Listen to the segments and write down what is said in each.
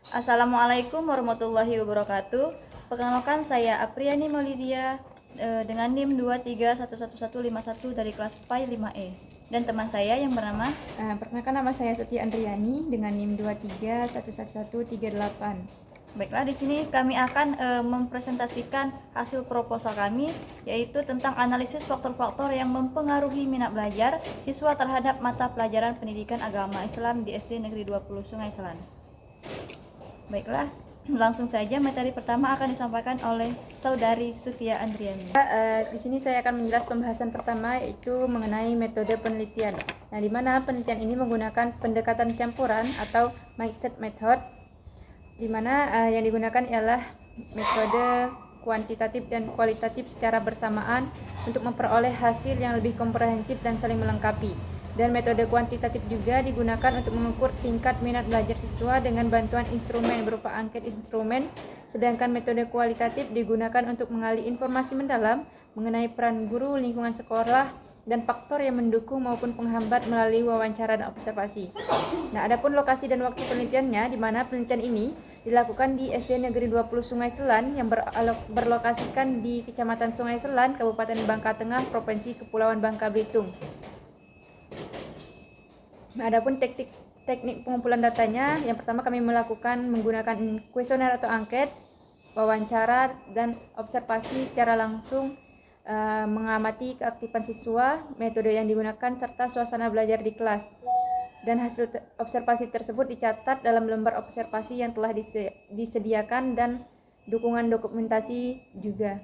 Assalamualaikum warahmatullahi wabarakatuh. Perkenalkan saya Apriani Maulidia dengan NIM 2311151 dari kelas PAI 5E dan teman saya yang bernama Perkenalkan, nama saya Suti Andriani dengan NIM 2311138. Baiklah, di sini kami akan mempresentasikan hasil proposal kami, yaitu tentang analisis faktor-faktor yang mempengaruhi minat belajar siswa terhadap mata pelajaran pendidikan agama Islam di SD Negeri 20 Sungai Selan. Baiklah, langsung saja materi pertama akan disampaikan oleh Saudari Sutia Andriani. Di sini saya akan menjelas pembahasan pertama, yaitu mengenai metode penelitian. Nah, di mana penelitian ini menggunakan pendekatan campuran atau mixed method, di mana yang digunakan ialah metode kuantitatif dan kualitatif secara bersamaan untuk memperoleh hasil yang lebih komprehensif dan saling melengkapi. Dan metode kuantitatif juga digunakan untuk mengukur tingkat minat belajar siswa dengan bantuan instrumen berupa angket instrumen, sedangkan metode kualitatif digunakan untuk menggali informasi mendalam mengenai peran guru, lingkungan sekolah, dan faktor yang mendukung maupun penghambat melalui wawancara dan observasi. Nah, adapun lokasi dan waktu penelitiannya, di mana penelitian ini dilakukan di SD Negeri 20 Sungai Selan yang berlokasikan di Kecamatan Sungai Selan, Kabupaten Bangka Tengah, Provinsi Kepulauan Bangka Belitung. Adapun teknik pengumpulan datanya, yang pertama kami melakukan menggunakan kuesioner atau angket, wawancara, dan observasi secara langsung, mengamati keaktifan siswa, metode yang digunakan, serta suasana belajar di kelas. Dan hasil observasi tersebut dicatat dalam lembar observasi yang telah disediakan dan dukungan dokumentasi juga.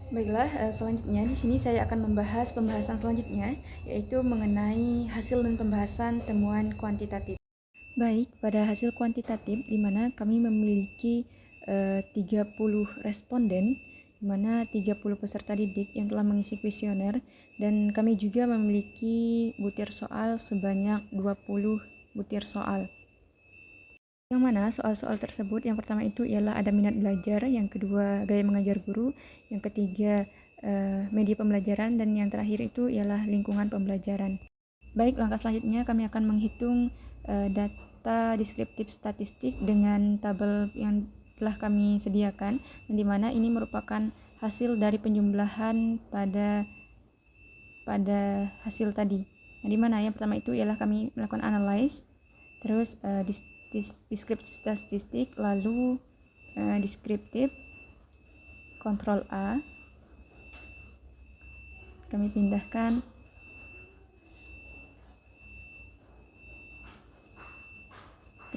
Baiklah, selanjutnya di sini saya akan membahas pembahasan selanjutnya, yaitu mengenai hasil dan pembahasan temuan kuantitatif. Baik, pada hasil kuantitatif di mana kami memiliki 30 responden, di mana 30 peserta didik yang telah mengisi kuesioner, dan kami juga memiliki butir soal sebanyak 20 butir soal. Yang mana soal-soal tersebut, yang pertama itu ialah ada minat belajar, yang kedua gaya mengajar guru, yang ketiga media pembelajaran, dan yang terakhir itu ialah lingkungan pembelajaran. Baik, langkah selanjutnya kami akan menghitung data deskriptif statistik dengan tabel yang telah kami sediakan, dan di mana ini merupakan hasil dari penjumlahan pada hasil tadi. Nah, di mana yang pertama itu ialah kami melakukan analyze, terus deskriptif statistik, lalu deskriptif, kontrol A, kami pindahkan,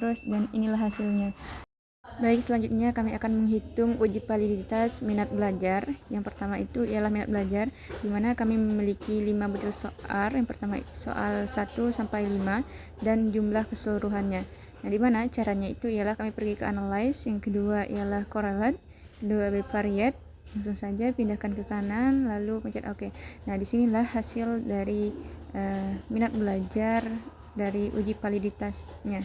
terus, dan inilah hasilnya. Baik, selanjutnya kami akan menghitung uji validitas minat belajar. Yang pertama itu ialah minat belajar, di mana kami memiliki 5 butir soal. Yang pertama soal 1 sampai 5 dan jumlah keseluruhannya. Nah, di mana caranya itu ialah kami pergi ke analyze, yang kedua ialah correlate, kedua bivariate. Langsung saja pindahkan ke kanan lalu pencet OK. Nah, disinilah hasil dari minat belajar dari uji validitasnya.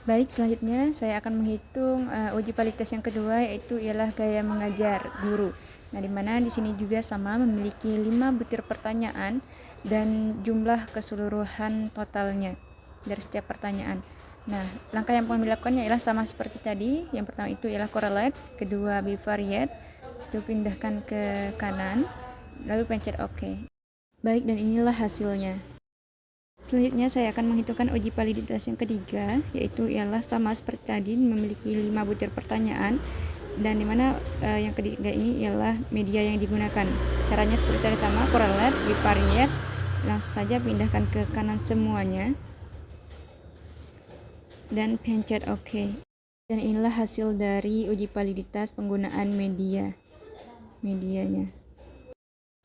Baik, selanjutnya saya akan menghitung uji validitas yang kedua, yaitu ialah gaya mengajar guru. Nah, di mana di sini juga sama memiliki 5 butir pertanyaan dan jumlah keseluruhan totalnya dari setiap pertanyaan. Nah, langkah yang kami lakukannya ialah sama seperti tadi. Yang pertama itu ialah correlate, kedua bivariate, setelah pindahkan ke kanan, lalu pencet OK. Baik, dan inilah hasilnya. Selanjutnya saya akan menghitungkan uji validitas yang ketiga, yaitu ialah sama seperti tadi, memiliki 5 butir pertanyaan, dan dimana yang ketiga ini ialah media yang digunakan. Caranya seperti tadi sama, correlate, bivariate, langsung saja pindahkan ke kanan semuanya dan pencet OK. Dan inilah hasil dari uji validitas penggunaan medianya.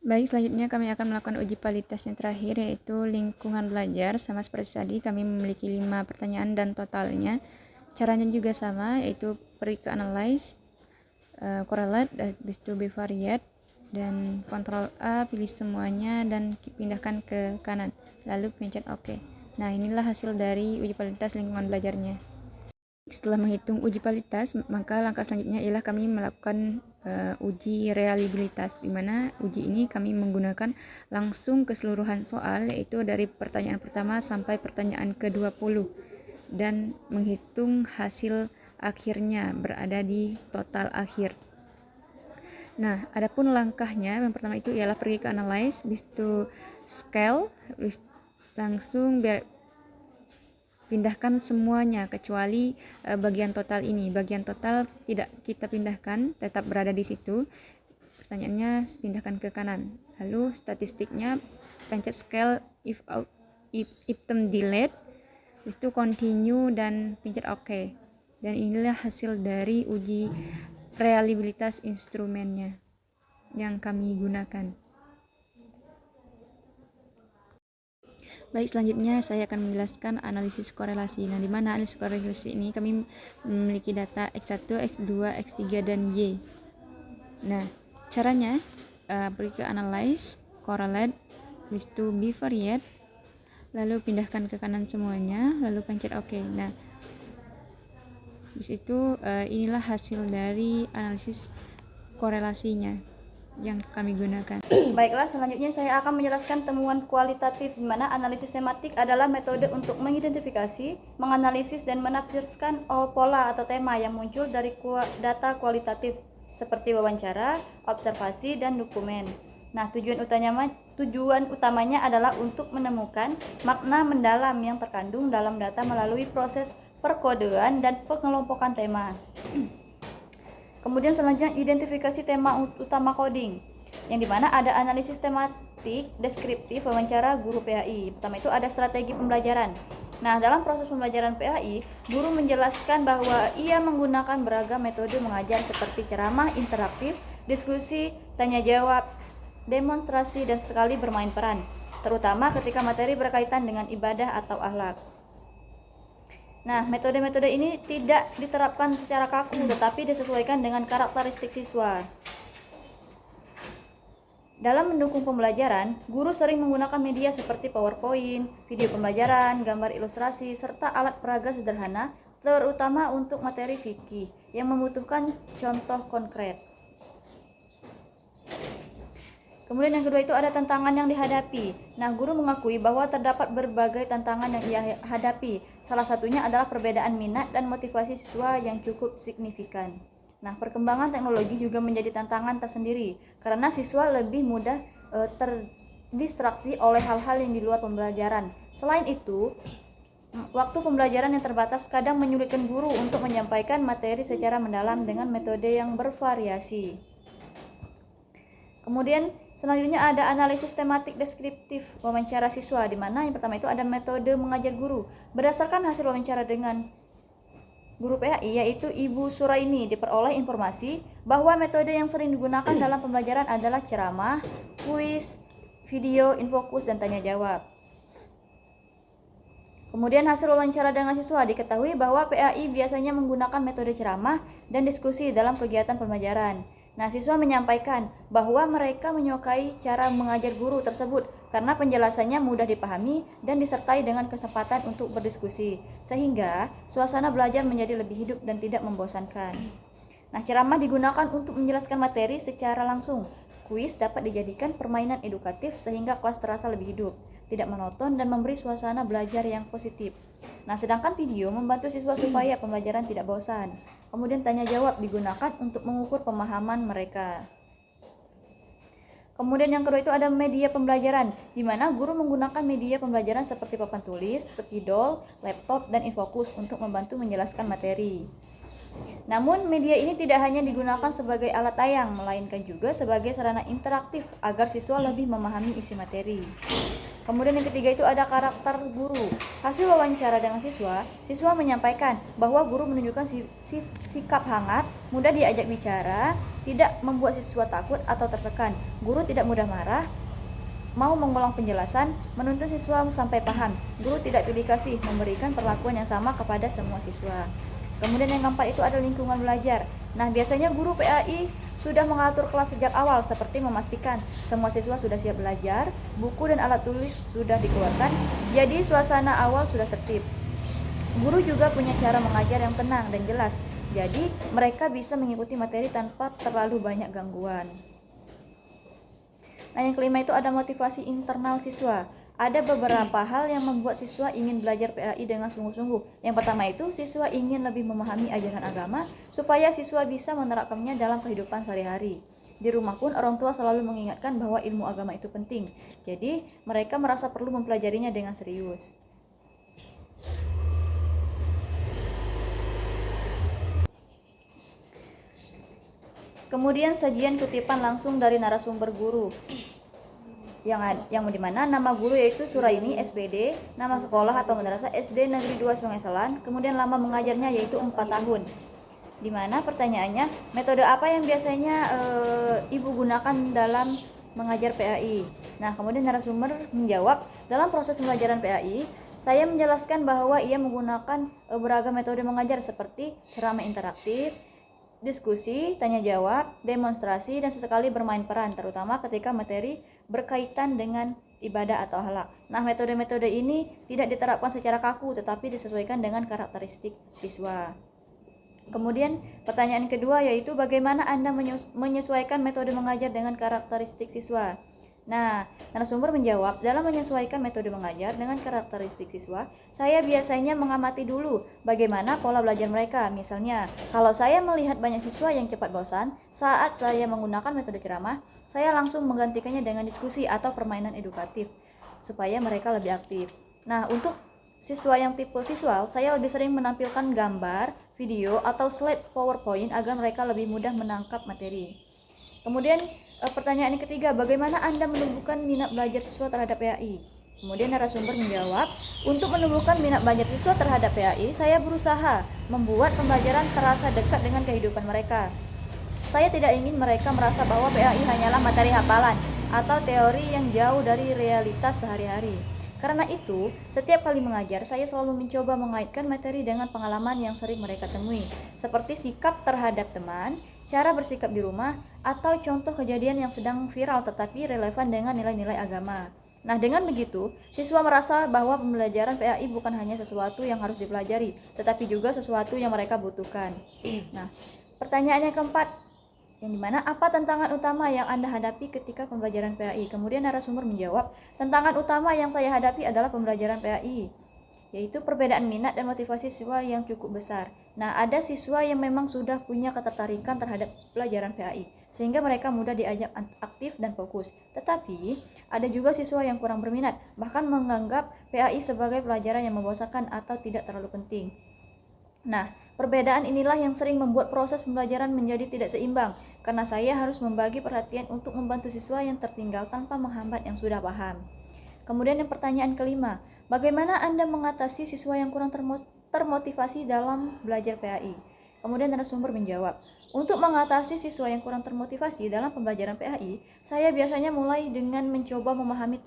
Baik, selanjutnya kami akan melakukan uji validitas yang terakhir, yaitu lingkungan belajar. Sama seperti tadi, kami memiliki 5 pertanyaan dan totalnya. Caranya juga sama, yaitu pergi ke analyze, correlate, habis itu bivariate, dan kontrol A, pilih semuanya dan pindahkan ke kanan, lalu pencet OK. Nah, inilah hasil dari uji validitas lingkungan belajarnya. Setelah menghitung uji validitas, maka langkah selanjutnya ialah kami melakukan uji reliabilitas, di mana uji ini kami menggunakan langsung keseluruhan soal, yaitu dari pertanyaan pertama sampai pertanyaan ke-20. dan menghitung hasil akhirnya berada di total akhir. Nah, adapun langkahnya yang pertama itu ialah pergi ke analyze, habis itu scale, langsung pindahkan semuanya kecuali bagian total ini. Bagian total tidak kita pindahkan, tetap berada di situ. Pertanyaannya pindahkan ke kanan. Lalu statistiknya pencet scale if item delete, habis itu continue dan pencet OK. Dan inilah hasil dari uji reliabilitas instrumennya yang kami gunakan. Baik, selanjutnya saya akan menjelaskan analisis korelasi. Nah, di mana analisis korelasi ini kami memiliki data X1, X2, X3, dan Y. Nah, caranya pergi ke analyze, correlate, habis itu bivariate, lalu pindahkan ke kanan semuanya, lalu pencet OK. Nah, habis itu inilah hasil dari analisis korelasinya yang kami gunakan. Baiklah, selanjutnya saya akan menjelaskan temuan kualitatif, di mana analisis tematik adalah metode untuk mengidentifikasi, menganalisis, dan menafsirkan pola atau tema yang muncul dari data kualitatif seperti wawancara, observasi, dan dokumen. Nah, tujuan utamanya adalah untuk menemukan makna mendalam yang terkandung dalam data melalui proses perkodean dan pengelompokan tema. Kemudian selanjutnya identifikasi tema utama coding, yang dimana ada analisis tematik, deskriptif, wawancara, guru PAI. Pertama itu ada strategi pembelajaran. Nah, dalam proses pembelajaran PAI, guru menjelaskan bahwa ia menggunakan beragam metode mengajar seperti ceramah interaktif, diskusi, tanya jawab, demonstrasi, dan sekali bermain peran, terutama ketika materi berkaitan dengan ibadah atau akhlak. Nah, metode-metode ini tidak diterapkan secara kaku, tetapi disesuaikan dengan karakteristik siswa. Dalam mendukung pembelajaran, guru sering menggunakan media seperti PowerPoint, video pembelajaran, gambar ilustrasi, serta alat peraga sederhana, terutama untuk materi fikih yang membutuhkan contoh konkret. Kemudian yang kedua itu ada tantangan yang dihadapi. Nah, guru mengakui bahwa terdapat berbagai tantangan yang ia hadapi. Salah satunya adalah perbedaan minat dan motivasi siswa yang cukup signifikan. Nah, perkembangan teknologi juga menjadi tantangan tersendiri karena siswa lebih mudah terdistraksi oleh hal-hal yang di luar pembelajaran. Selain itu, waktu pembelajaran yang terbatas kadang menyulitkan guru untuk menyampaikan materi secara mendalam dengan metode yang bervariasi. Kemudian selanjutnya ada analisis tematik deskriptif wawancara siswa, di mana yang pertama itu ada metode mengajar guru. Berdasarkan hasil wawancara dengan guru PAI yaitu Ibu Suraini, diperoleh informasi bahwa metode yang sering digunakan dalam pembelajaran adalah ceramah, kuis, video, infokus, dan tanya jawab. Kemudian hasil wawancara dengan siswa diketahui bahwa PAI biasanya menggunakan metode ceramah dan diskusi dalam kegiatan pembelajaran. Nah, siswa menyampaikan bahwa mereka menyukai cara mengajar guru tersebut karena penjelasannya mudah dipahami dan disertai dengan kesempatan untuk berdiskusi, sehingga suasana belajar menjadi lebih hidup dan tidak membosankan. Nah, ceramah digunakan untuk menjelaskan materi secara langsung. Kuis dapat dijadikan permainan edukatif sehingga kelas terasa lebih hidup, tidak monoton, dan memberi suasana belajar yang positif. Nah, sedangkan video membantu siswa supaya pembelajaran tidak bosan. Kemudian tanya jawab digunakan untuk mengukur pemahaman mereka. Kemudian yang kedua itu ada media pembelajaran, di mana guru menggunakan media pembelajaran seperti papan tulis, spidol, laptop, dan infokus untuk membantu menjelaskan materi. Namun media ini tidak hanya digunakan sebagai alat tayang, melainkan juga sebagai sarana interaktif agar siswa lebih memahami isi materi. Kemudian yang ketiga itu ada karakter guru. Hasil wawancara dengan siswa, siswa menyampaikan bahwa guru menunjukkan sikap hangat, mudah diajak bicara, tidak membuat siswa takut atau tertekan. Guru tidak mudah marah, mau mengulang penjelasan, menuntun siswa sampai paham. Guru tidak pilih kasih, memberikan perlakuan yang sama kepada semua siswa. Kemudian yang keempat itu ada lingkungan belajar. Nah, biasanya guru PAI sudah mengatur kelas sejak awal seperti memastikan semua siswa sudah siap belajar, buku dan alat tulis sudah dikeluarkan, jadi suasana awal sudah tertib. Guru juga punya cara mengajar yang tenang dan jelas, jadi mereka bisa mengikuti materi tanpa terlalu banyak gangguan. Nah, yang kelima itu ada motivasi internal siswa. ada beberapa hal yang membuat siswa ingin belajar PAI dengan sungguh-sungguh. Yang pertama itu, siswa ingin lebih memahami ajaran agama supaya siswa bisa menerapkannya dalam kehidupan sehari-hari. Di rumah pun orang tua selalu mengingatkan bahwa ilmu agama itu penting. Jadi, mereka merasa perlu mempelajarinya dengan serius. Kemudian sajian kutipan langsung dari narasumber guru. Yang dimana nama guru yaitu Suraini SPD, nama sekolah atau madrasah SD Negeri 2 Sungai Selan, kemudian lama mengajarnya yaitu 4 tahun. Dimana pertanyaannya, metode apa yang biasanya ibu gunakan dalam mengajar PAI? Nah, kemudian narasumber menjawab, dalam proses pembelajaran PAI, saya menjelaskan bahwa ia menggunakan beragam metode mengajar seperti ceramah interaktif, diskusi, tanya jawab, demonstrasi, dan sesekali bermain peran, terutama ketika materi berkaitan dengan ibadah atau akhlak. Nah, metode-metode ini tidak diterapkan secara kaku, tetapi disesuaikan dengan karakteristik siswa. Kemudian pertanyaan kedua yaitu bagaimana Anda menyesuaikan metode mengajar dengan karakteristik siswa? Nah, narasumber menjawab, dalam menyesuaikan metode mengajar dengan karakteristik siswa, saya biasanya mengamati dulu bagaimana pola belajar mereka. Misalnya, kalau saya melihat banyak siswa yang cepat bosan saat saya menggunakan metode ceramah, saya langsung menggantikannya dengan diskusi atau permainan edukatif supaya mereka lebih aktif. Nah, untuk siswa yang tipe visual, saya lebih sering menampilkan gambar, video, atau slide PowerPoint agar mereka lebih mudah menangkap materi. Kemudian pertanyaan yang ketiga, bagaimana Anda menumbuhkan minat belajar siswa terhadap PAI? Kemudian narasumber menjawab, untuk menumbuhkan minat belajar siswa terhadap PAI, saya berusaha membuat pembelajaran terasa dekat dengan kehidupan mereka. Saya tidak ingin mereka merasa bahwa PAI hanyalah materi hafalan atau teori yang jauh dari realitas sehari-hari. Karena itu, setiap kali mengajar, saya selalu mencoba mengaitkan materi dengan pengalaman yang sering mereka temui, seperti sikap terhadap teman, cara bersikap di rumah, atau contoh kejadian yang sedang viral tetapi relevan dengan nilai-nilai agama. Nah, dengan begitu, siswa merasa bahwa pembelajaran PAI bukan hanya sesuatu yang harus dipelajari, tetapi juga sesuatu yang mereka butuhkan. Nah, pertanyaan yang keempat, yang dimana apa tantangan utama yang Anda hadapi ketika pembelajaran PAI? Kemudian narasumber menjawab, tantangan utama yang saya hadapi adalah pembelajaran PAI, yaitu perbedaan minat dan motivasi siswa yang cukup besar. Nah, ada siswa yang memang sudah punya ketertarikan terhadap pelajaran PAI, sehingga mereka mudah diajak aktif dan fokus. Tetapi, ada juga siswa yang kurang berminat, bahkan menganggap PAI sebagai pelajaran yang membosankan atau tidak terlalu penting. Nah, perbedaan inilah yang sering membuat proses pembelajaran menjadi tidak seimbang, karena saya harus membagi perhatian untuk membantu siswa yang tertinggal tanpa menghambat yang sudah paham. Kemudian yang pertanyaan kelima, bagaimana Anda mengatasi siswa yang kurang termotivasi dalam belajar PAI? Kemudian narasumber menjawab, untuk mengatasi siswa yang kurang termotivasi dalam pembelajaran PAI, saya biasanya mulai dengan mencoba memahami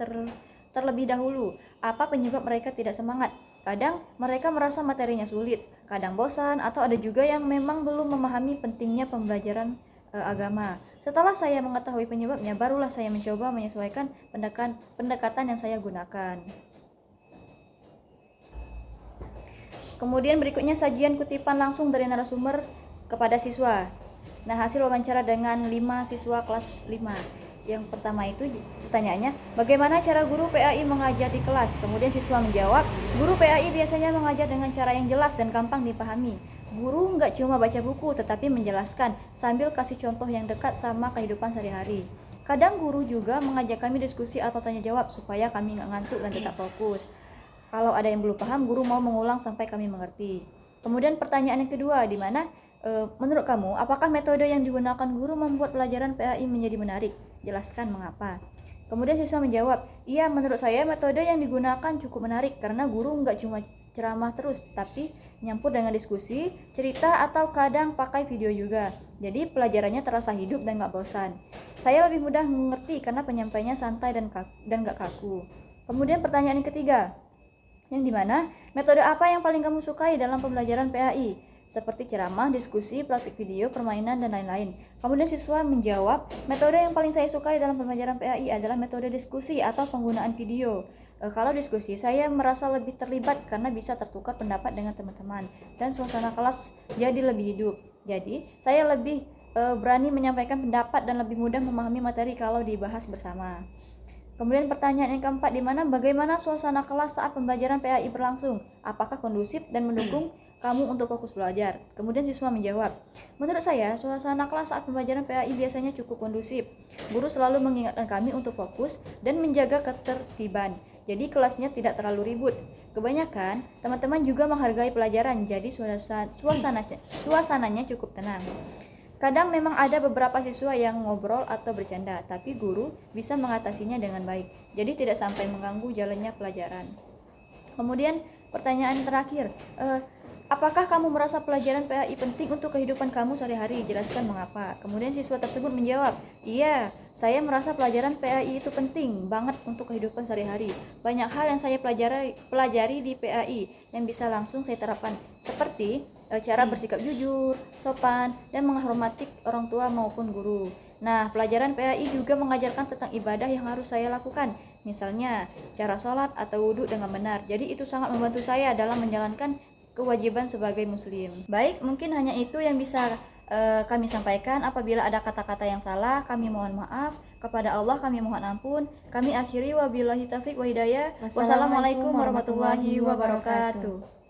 terlebih dahulu apa penyebab mereka tidak semangat. Kadang mereka merasa materinya sulit, kadang bosan, atau ada juga yang memang belum memahami pentingnya pembelajaran agama. Setelah saya mengetahui penyebabnya, barulah saya mencoba menyesuaikan pendekatan yang saya gunakan. Kemudian berikutnya sajian kutipan langsung dari narasumber kepada siswa. Nah, hasil wawancara dengan 5 siswa kelas 5. Yang pertama itu pertanyaannya, bagaimana cara guru PAI mengajar di kelas? Kemudian siswa menjawab, guru PAI biasanya mengajar dengan cara yang jelas dan gampang dipahami. Guru nggak cuma baca buku, tetapi menjelaskan sambil kasih contoh yang dekat sama kehidupan sehari-hari. Kadang guru juga mengajak kami diskusi atau tanya jawab supaya kami nggak ngantuk dan tetap fokus. Kalau ada yang belum paham, guru mau mengulang sampai kami mengerti. Kemudian pertanyaan yang kedua, di mana menurut kamu, apakah metode yang digunakan guru membuat pelajaran PAI menjadi menarik? Jelaskan mengapa. Kemudian siswa menjawab, iya menurut saya metode yang digunakan cukup menarik karena guru nggak cuma ceramah terus, tapi nyampur dengan diskusi, cerita, atau kadang pakai video juga. Jadi pelajarannya terasa hidup dan nggak bosan. Saya lebih mudah mengerti karena penyampaiannya santai dan nggak kaku. Kemudian pertanyaan yang ketiga, yang dimana metode apa yang paling kamu sukai dalam pembelajaran PAI? Seperti ceramah, diskusi, praktik video, permainan, dan lain-lain. Kemudian siswa menjawab, metode yang paling saya sukai dalam pembelajaran PAI adalah metode diskusi atau penggunaan video. Kalau diskusi, saya merasa lebih terlibat karena bisa tertukar pendapat dengan teman-teman dan suasana kelas jadi lebih hidup. Jadi, saya lebih berani menyampaikan pendapat dan lebih mudah memahami materi kalau dibahas bersama. Kemudian pertanyaan yang keempat, bagaimana suasana kelas saat pembelajaran PAI berlangsung? Apakah kondusif dan mendukung kamu untuk fokus belajar? Kemudian siswa menjawab, menurut saya suasana kelas saat pembelajaran PAI biasanya cukup kondusif. Guru selalu mengingatkan kami untuk fokus dan menjaga ketertiban. Jadi kelasnya tidak terlalu ribut. Kebanyakan teman-teman juga menghargai pelajaran, jadi suasananya cukup tenang. Kadang memang ada beberapa siswa yang ngobrol atau bercanda, tapi guru bisa mengatasinya dengan baik. Jadi tidak sampai mengganggu jalannya pelajaran. Kemudian pertanyaan terakhir, apakah kamu merasa pelajaran PAI penting untuk kehidupan kamu sehari-hari? Jelaskan mengapa. Kemudian siswa tersebut menjawab, iya, saya merasa pelajaran PAI itu penting banget untuk kehidupan sehari-hari. Banyak hal yang saya pelajari di PAI yang bisa langsung saya terapkan, seperti cara bersikap jujur, sopan, dan menghormati orang tua maupun guru. Nah, pelajaran PAI juga mengajarkan tentang ibadah yang harus saya lakukan. Misalnya, cara sholat atau wudhu dengan benar. Jadi itu sangat membantu saya dalam menjalankan kewajiban sebagai muslim. Baik, mungkin hanya itu yang bisa kami sampaikan. Apabila ada kata-kata yang salah, kami mohon maaf. Kepada Allah kami mohon ampun. Kami akhiri wabillahi taufiq wa hidayah. Wassalamualaikum warahmatullahi wabarakatuh.